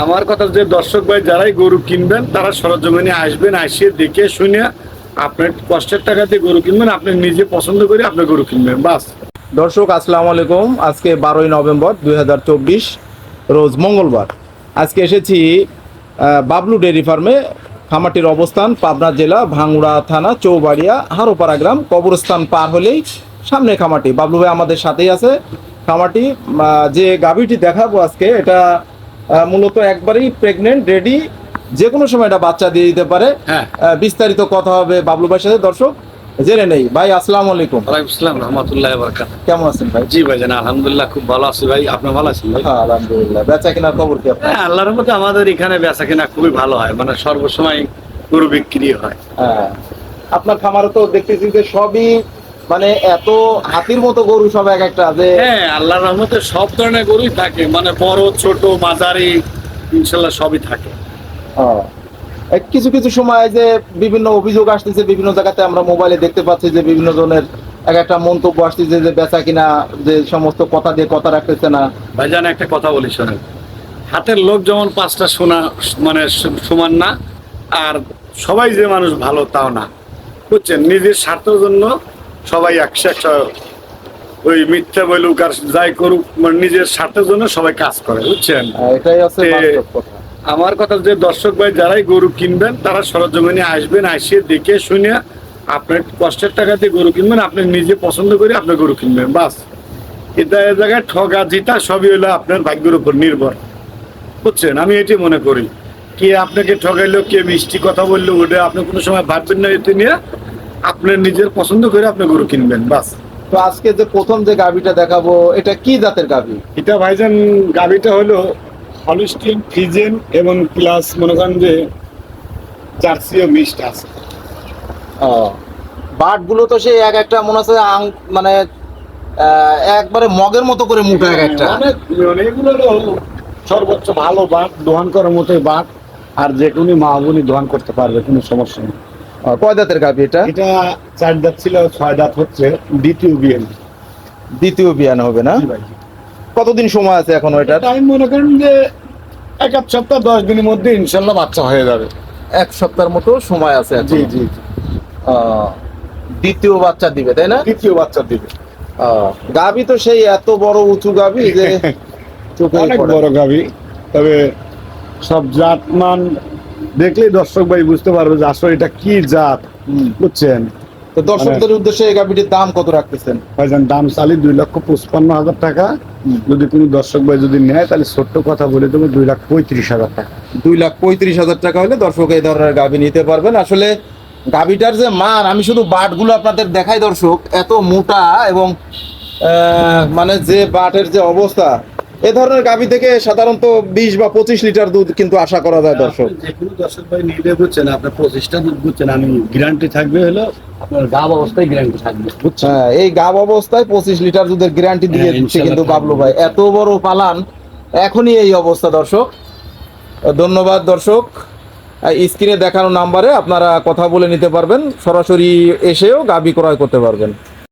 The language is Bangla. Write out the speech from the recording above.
আমার কথা যে দর্শক ভাই যারাই গরু কিনবেন তারা সরজমিনে আসবেন, আসিয়ে দেখে শুনে আপনার কষ্টের টাকাতে গরু কিনবেন, আপনি নিজে পছন্দ করে আপনি গরু কিনবেন বাস। দর্শক আসসালামু আলাইকুম। আজকে 12ই নভেম্বর 2024 রোজ মঙ্গলবার। আজকে এসেছি বাবলু ডেয়ারি ফার্মে। খামারটির অবস্থান পাবনা জেলা ভাঙ্গুড়া থানা চৌবাড়িয়া হারোপাড়া গ্রাম, কবরস্থান পার হলেই সামনে খামারটি। বাবলু ভাই আমাদের সাথেই আছে। খামারটি যে গাভীটি দেখাবো আজকে এটা মূলত একবারেই প্রেগনেন্ট রেডি, যে কোনো সময় এটা বাচ্চা দিয়ে দিতে পারে। হ্যাঁ, বিস্তারিত কথা হবে বাবলু ভাইয়ের সাথে। দর্শক জেনে নেই। ভাই আসসালামু আলাইকুম। ওয়ালাইকুম আসসালাম রহমতুল্লাহ বারাকাতুহু। কেমন আছেন ভাই? জি ভাইজান, আলহামদুলিল্লাহ খুব ভালো আছি ভাই, আপনি ভালো আছেন ভাই? হ্যাঁ আলহামদুলিল্লাহ। বেচা কেনার খবর কি আপনার? হ্যাঁ, আল্লাহর মধ্যে আমাদের এখানে বেচা কেনা খুবই ভালো হয়, মানে সর্বসময় গরু বিক্রি হয়। হ্যাঁ, আপনার খামারে তো দেখতেছি যে সবই মানে এত হাতির মতো গরু সব এক একটা যে। হ্যাঁ, আল্লাহর রহমতে সব ধরনের গরুই থাকে, মানে বড় ছোট মাঝারি ইনশাল্লাহ সবই থাকে। কিছু কিছু সময় যে বিভিন্ন অভিযোগ আসতেছে বিভিন্ন জায়গাতে, আমরা মোবাইলে দেখতে পাচ্ছি যে বিভিন্ন জনের এক একটা মন্তব্য আসতেছে যে বেচা কিনা যে সমস্ত কথা দিয়ে কথা রাখতেছে না। ভাইজান একটা কথা বলি শোনেন, হাতের লোক যেমন পাঁচটা সোনা মানে সমান না, আর সবাই যে মানুষ ভালো তাও না, বুঝছেন? নিজের স্বার্থের জন্য সবাই একশো ওই মিথ্যা বলুক আর যাই করুক, মানে নিজের স্বার্থের জন্য সবাই কাজ করে, বুঝছেন? এটাই আছে বাস্তব কথা। আমার কথা যে দর্শক ভাই যারাই গরু কিনবেন তারা সরজমিনে আসবেন, আসিয়ে দেখে শুনে আপনার কষ্টের টাকাতে গরু কিনবেন, আপনি নিজে পছন্দ করে আপনি গরু কিনবেন বাস। এটা এ জায়গায় ঠগা জিতা সবই হলো আপনার ভাগ্যের উপর নির্ভর, বুঝছেন? আমি এটি মনে করি, কে আপনাকে ঠগাইলো, কে মিষ্টি কথা বললো, ওটা আপনি কোনো সময় ভাববেন না। এতে নিয়ে আপনার নিজের পছন্দ করে আপনি গরু কিনবেন বাস। তো আজকে যে প্রথম যে গাভীটা দেখাবো এটা কি জাতের গাভী? এটা ভাইজান গাভীটা হলো হলস্টিন ফ্রিজেন এবং প্লাস মনে করেন যে জার্সিও মিক্সড আছে। বাট গুলো তো সেই এক একটা মনে হচ্ছে মানে একবারে মগের মতো করে মোটা এক একটা। এগুলো হলো সর্বোচ্চ ভালো বাট, দোহান করার মতোই বাট, আর যে কোনো মা বোনই দোহান করতে পারবে, কোনো সমস্যা নেই। কয় দাঁতের গাভী এটা? এটা 4 দাঁত ছিল, 6 দাঁত হচ্ছে, দ্বিতীয় বিয়ে। দ্বিতীয় বিয়ান হবে না? কতদিন সময় আছে এখন ওইটার? টাইম মনে করেন যে এক সপ্তাহ 10 দিনের মধ্যে ইনশাল্লাহ বাচ্চা হয়ে যাবে। এক সপ্তাহের মতো সময় আছে এখন। জি জি জি। দ্বিতীয় বাচ্চা দিবে তাই না? দ্বিতীয় বাচ্চা দিবে। গাভী তো সেই এত বড় উঁচু গাভী যে চোখে অনেক বড় গাভী, তবে সব জাত মান দেখলেই দর্শক ভাই বুঝতে পারবে যে আসলে এটা কি জাত, বুঝছেন? তো দর্শকদের উদ্দেশ্যে এই গাভীটির দাম কত রাখতেছেন? ভাইজান দাম চালি 2,55,000 টাকা। যদি কোনো দর্শক ভাই যদি নেয় তাহলে ছোট্ট কথা বলে দেবো 2,35,000 টাকা। 2,35,000 টাকা হলে দর্শক এই ধরনের গাভী নিতে পারবেন। আসলে গাভীটার যে মান, আমি শুধু বাটগুলো আপনাদের দেখাই দর্শক, এত মোটা এবং মানে যে বাটের যে অবস্থা, এ ধরনের গাভী থেকে সাধারণত 20 বা 25 লিটার দুধ কিন্তু আশা করা যায় দর্শক। যে কোনো দর্শক ভাই নিলে, বুঝছেন, আপনার 25টা দুধ, বুঝছেন, আমি গ্যারান্টি থাকবে হলো আপনার গাব অবস্থায় গ্যারান্টি থাকবে, বুঝছেন? হ্যাঁ, এই গাব অবস্থায় 25 লিটার দুধের গ্যারান্টি দিয়ে দিচ্ছে কিন্তু বাবলু ভাই। এত বড় পালান, এখনই এই অবস্থা দর্শক। ধন্যবাদ দর্শক। স্ক্রিনে দেখানো নাম্বারে আপনারা কথা বলে নিতে পারবেন, সরাসরি এসেও গাভী ক্রয় করতে পারবেন।